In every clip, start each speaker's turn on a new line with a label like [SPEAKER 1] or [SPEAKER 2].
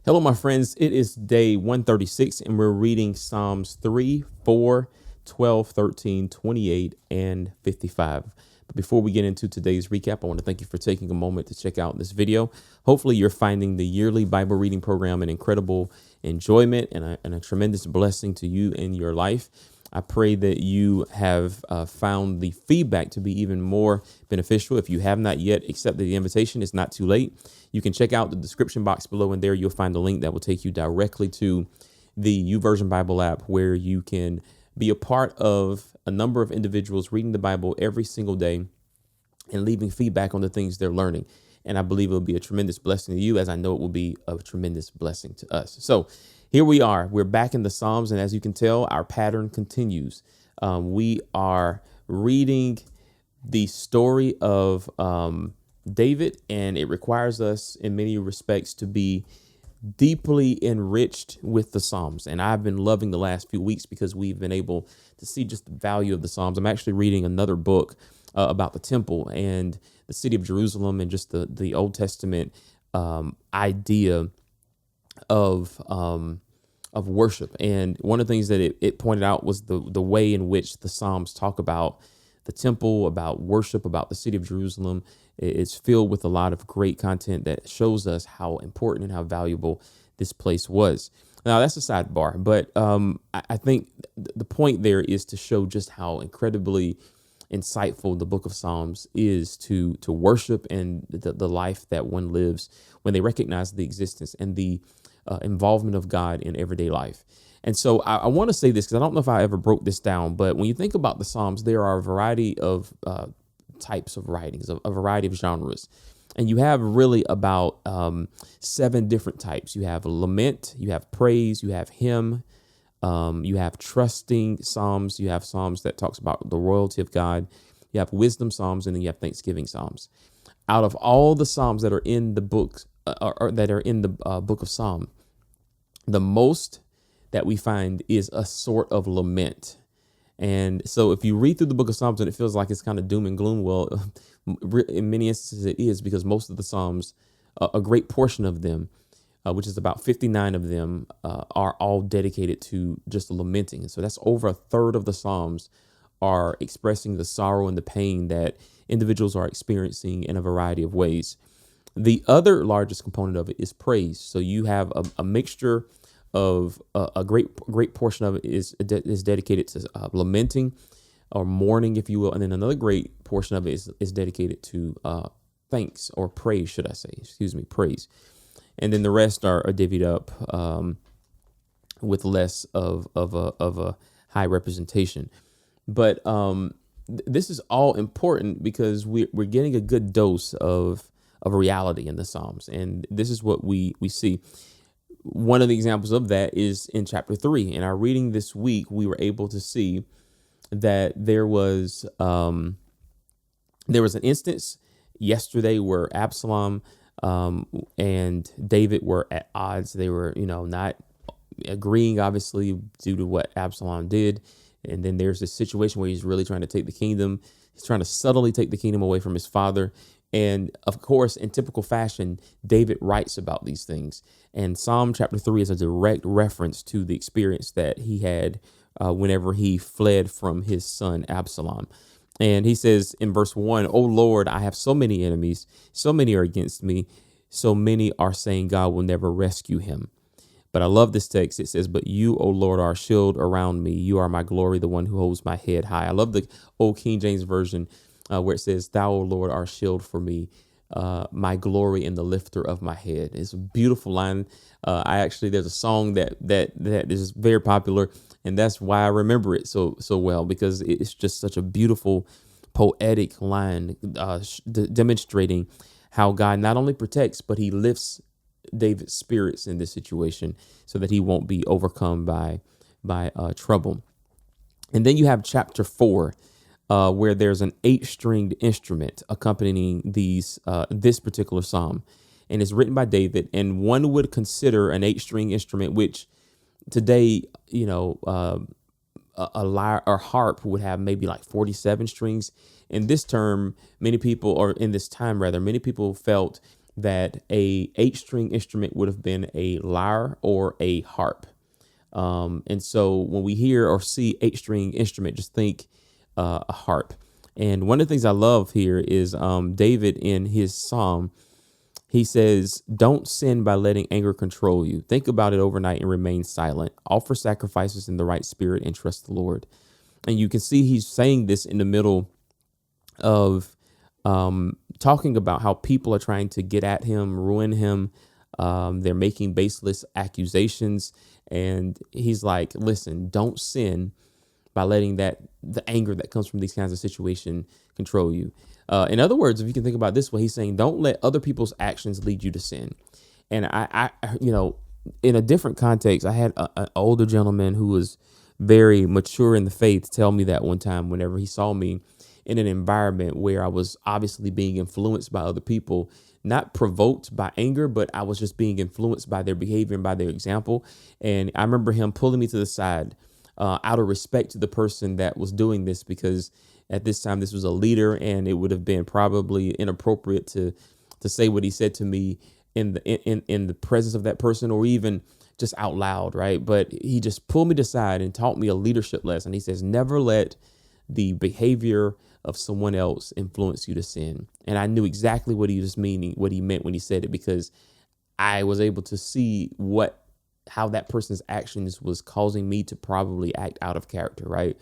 [SPEAKER 1] Hello, my friends. It is day 136, and we're reading Psalms 3, 4, 12, 13, 28, and 55. But before we get into today's recap, I want to thank you for taking a moment to check out this video. Hopefully, you're finding the yearly Bible reading program an incredible enjoyment and a tremendous blessing to you in your life. I pray that you have found the feedback to be even more beneficial. If you have not yet accepted the invitation, it's not too late. You can check out the description box below, and there you'll find a link that will take you directly to the YouVersion Bible app, where you can be a part of a number of individuals reading the Bible every single day and leaving feedback on the things they're learning. And I believe it will be a tremendous blessing to you, as I know it will be a tremendous blessing to us. So here we are. We're back in the Psalms. And as you can tell, our pattern continues. We are reading the story of David, and it requires us in many respects to be deeply enriched with the Psalms. And I've been loving the last few weeks because we've been able to see just the value of the Psalms. I'm actually reading another book about the temple and the city of Jerusalem, and just the Old Testament idea of worship. And one of the things that it pointed out was the way in which the Psalms talk about the temple, about worship, about the city of Jerusalem. It's filled with a lot of great content that shows us how important and how valuable this place was. Now, that's a sidebar, but I think the point there is to show just how incredibly insightful the book of Psalms is to worship, and the life that one lives when they recognize the existence and the involvement of God in everyday life. And so I want to say this because I don't know if I ever broke this down, but when you think about the Psalms, there are a variety of types of writings, a variety of genres. And you have really about 7 different types. You have lament, you have praise, you have hymn, you have trusting Psalms, you have Psalms that talks about the royalty of God, you have wisdom Psalms, and then you have thanksgiving Psalms. Out of all the Psalms that are in the book, book of Psalm, the most that we find is a sort of lament. And so if you read through the book of Psalms and it feels like it's kind of doom and gloom, well, in many instances it is, because most of the Psalms, a great portion of them, which is about 59 of them, are all dedicated to just lamenting. And so that's over a third of the Psalms are expressing the sorrow and the pain that individuals are experiencing in a variety of ways. The other largest component of it is praise. So you have a mixture of a great portion of it is dedicated to lamenting or mourning, if you will, and then another great portion of it is dedicated to thanks, or praise, should I say? Praise. And then the rest are divvied up with less of a high representation. But this is all important because we're getting a good dose of reality in the Psalms, and this is what we see. One of the examples of that is in chapter 3. In our reading this week, we were able to see that there was an instance yesterday where Absalom and David were at odds. They were, not agreeing, obviously, due to what Absalom did. And then there's this situation where he's really trying to take the kingdom. He's trying to subtly take the kingdom away from his father. And of course, in typical fashion, David writes about these things. And Psalm chapter 3 is a direct reference to the experience that he had whenever he fled from his son Absalom. And he says in verse 1, "O Lord, I have so many enemies, so many are against me, so many are saying God will never rescue him." But I love this text. It says, "But you, O Lord, are a shield around me. You are my glory, the one who holds my head high." I love the old King James Version where it says, "Thou, O Lord, are a shield for me, my glory and the lifter of my head." It's a beautiful line. There's a song that is very popular, and that's why I remember it so well, because it's just such a beautiful, poetic line demonstrating how God not only protects, but he lifts David's spirits in this situation so that he won't be overcome by trouble. And then you have chapter 4, where there's an 8-stringed instrument accompanying this particular psalm, and it's written by David. And one would consider an 8-string instrument, which today, a lyre or harp would have maybe like 47 strings. In this time, many people felt that a 8-string instrument would have been a lyre or a harp. And so when we hear or see 8-string instrument, just think a harp. And one of the things I love here is David in his psalm, he says, don't sin by letting anger control you. Think about it overnight and remain silent. Offer sacrifices in the right spirit and trust the Lord. And you can see he's saying this in the middle of talking about how people are trying to get at him, ruin him. They're making baseless accusations. And he's like, listen, don't sin by letting the anger that comes from these kinds of situations control you. In other words, if you can think about it this way, he's saying, don't let other people's actions lead you to sin. And I in a different context, I had an older gentleman who was very mature in the faith tell me that one time whenever he saw me in an environment where I was obviously being influenced by other people, not provoked by anger, but I was just being influenced by their behavior and by their example. And I remember him pulling me to the side out of respect to the person that was doing this, because at this time this was a leader and it would have been probably inappropriate to say what he said to me in the presence of that person, or even just out loud, right? But he just pulled me to the side and taught me a leadership lesson. He says, never let the behavior of someone else influence you to sin. And I knew exactly what he was meaning, what he meant when he said it, because I was able to see how that person's actions was causing me to probably act out of character, right?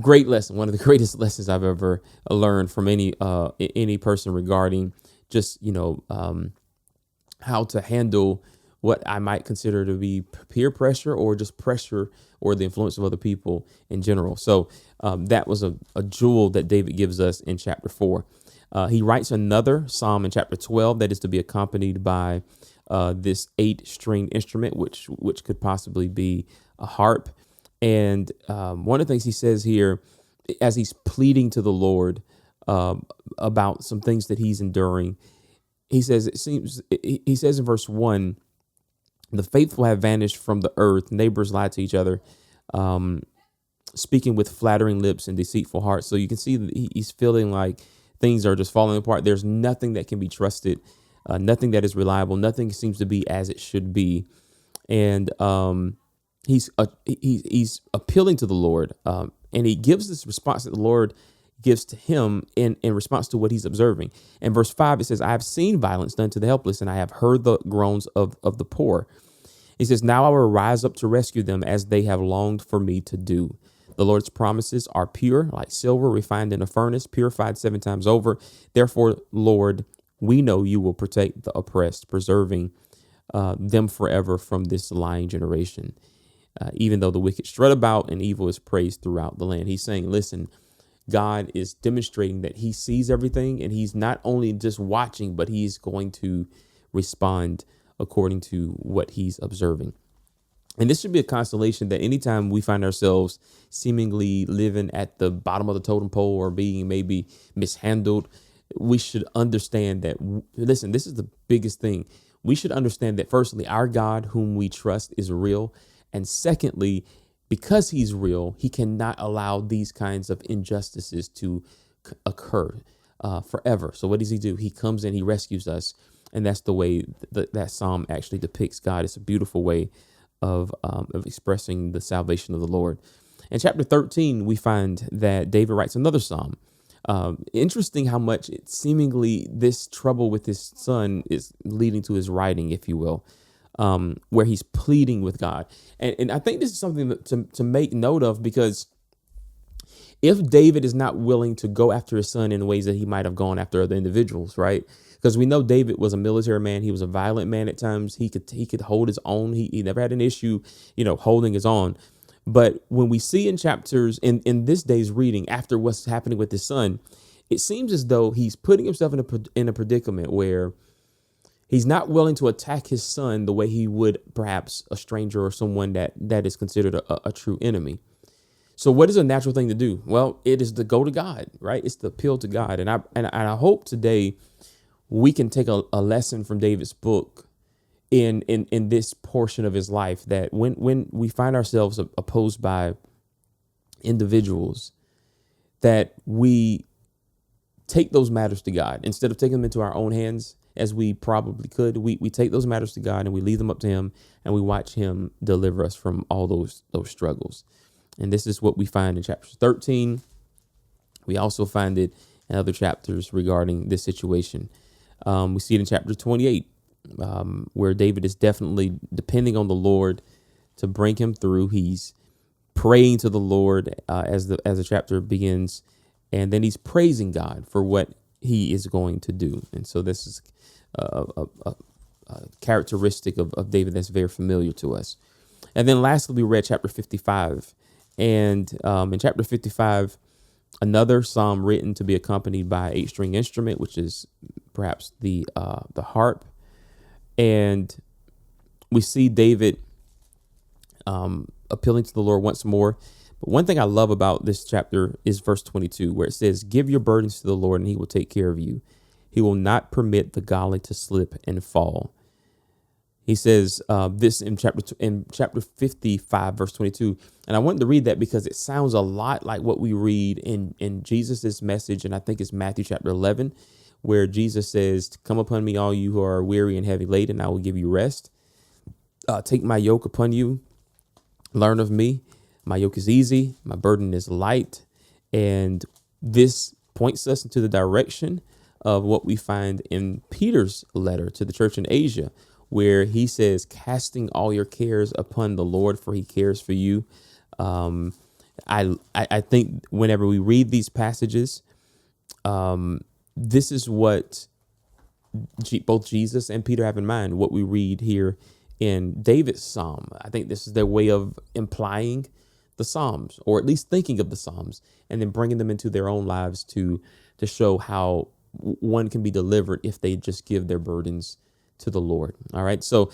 [SPEAKER 1] Great lesson. One of the greatest lessons I've ever learned from any person regarding just, how to handle what I might consider to be peer pressure or just pressure or the influence of other people in general. So that was a jewel that David gives us in chapter 4. He writes another psalm in chapter 12 that is to be accompanied by this 8-string instrument, which could possibly be a harp. And one of the things he says here, as he's pleading to the Lord about some things that he's enduring, he says in verse 1, the faithful have vanished from the earth. Neighbors lie to each other, speaking with flattering lips and deceitful hearts. So you can see that he's feeling like things are just falling apart. There's nothing that can be trusted, nothing that is reliable. Nothing seems to be as it should be. And he's appealing to the Lord, and he gives this response that the Lord gives to him in response to what he's observing. In verse 5, it says, I have seen violence done to the helpless, and I have heard the groans of the poor. He says, now I will rise up to rescue them as they have longed for me to do. The Lord's promises are pure, like silver refined in a furnace, purified 7 times over. Therefore, Lord, we know you will protect the oppressed, preserving them forever from this lying generation. Even though the wicked strut about and evil is praised throughout the land. He's saying, listen, God is demonstrating that he sees everything, and he's not only just watching, but he's going to respond according to what he's observing. And this should be a consolation that anytime we find ourselves seemingly living at the bottom of the totem pole or being maybe mishandled, we should understand that, listen, this is the biggest thing. We should understand that, firstly, our God, whom we trust, is real. And secondly, because he's real, he cannot allow these kinds of injustices to occur forever. So what does he do? He comes in, he rescues us. And that's the way that psalm actually depicts God. It's a beautiful way of expressing the salvation of the Lord. In chapter 13, we find that David writes another psalm. Interesting how much seemingly this trouble with his son is leading to his writing, if you will, where he's pleading with God. And I think this is something to make note of, because if David is not willing to go after his son in ways that he might have gone after other individuals, right? Because we know David was a military man. He was a violent man at times. He could hold his own. He never had an issue, holding his own. But when we see in chapters in this day's reading, after what's happening with his son, it seems as though he's putting himself in a predicament where he's not willing to attack his son the way he would perhaps a stranger or someone that is considered a true enemy. So what is a natural thing to do? Well, it is to go to God, right? It's to appeal to God. And I hope today we can take a lesson from David's book in this portion of his life, that when we find ourselves opposed by individuals, that we take those matters to God instead of taking them into our own hands as we probably could. We take those matters to God and we leave them up to him, and we watch him deliver us from all those struggles. And this is what we find in chapter 13. We also find it in other chapters regarding this situation. We see it in chapter 28, where David is definitely depending on the Lord to bring him through. He's praying to the Lord as the chapter begins, and then he's praising God for what he is going to do. And so this is a characteristic of David that's very familiar to us. And then lastly, we read chapter 55. And in chapter 55, another psalm written to be accompanied by an 8-string instrument, which is perhaps the harp. And we see David appealing to the Lord once more. But one thing I love about this chapter is verse 22, where it says, "Give your burdens to the Lord, and he will take care of you. He will not permit the godly to slip and fall." He says this in chapter 55, verse 22. And I wanted to read that because it sounds a lot like what we read in Jesus's message. And I think it's Matthew chapter 11, where Jesus says, "Come upon me, all you who are weary and heavy laden, I will give you rest. Take my yoke upon you. Learn of me. My yoke is easy. My burden is light." And this points us into the direction of what we find in Peter's letter to the church in Asia, where he says, "Casting all your cares upon the Lord, for he cares for you." I think whenever we read these passages, this is what both Jesus and Peter have in mind, what we read here in David's psalm. I think this is their way of implying the Psalms, or at least thinking of the Psalms, and then bringing them into their own lives to show how one can be delivered if they just give their burdens to the Lord. All right. So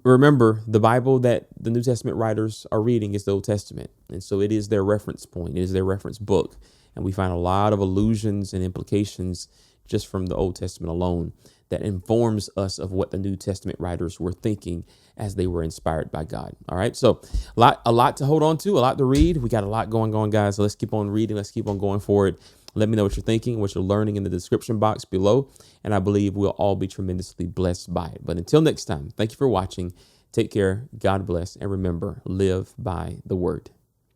[SPEAKER 1] remember, the Bible that the New Testament writers are reading is the Old Testament. And so it is their reference point. It is their reference book. And we find a lot of allusions and implications just from the Old Testament alone that informs us of what the New Testament writers were thinking as they were inspired by God. All right. So a lot to hold on to, a lot to read. We got a lot going on, guys. So let's keep on reading. Let's keep on going forward. Let me know what you're thinking, what you're learning in the description box below. And I believe we'll all be tremendously blessed by it. But until next time, thank you for watching. Take care. God bless. And remember, live by the word.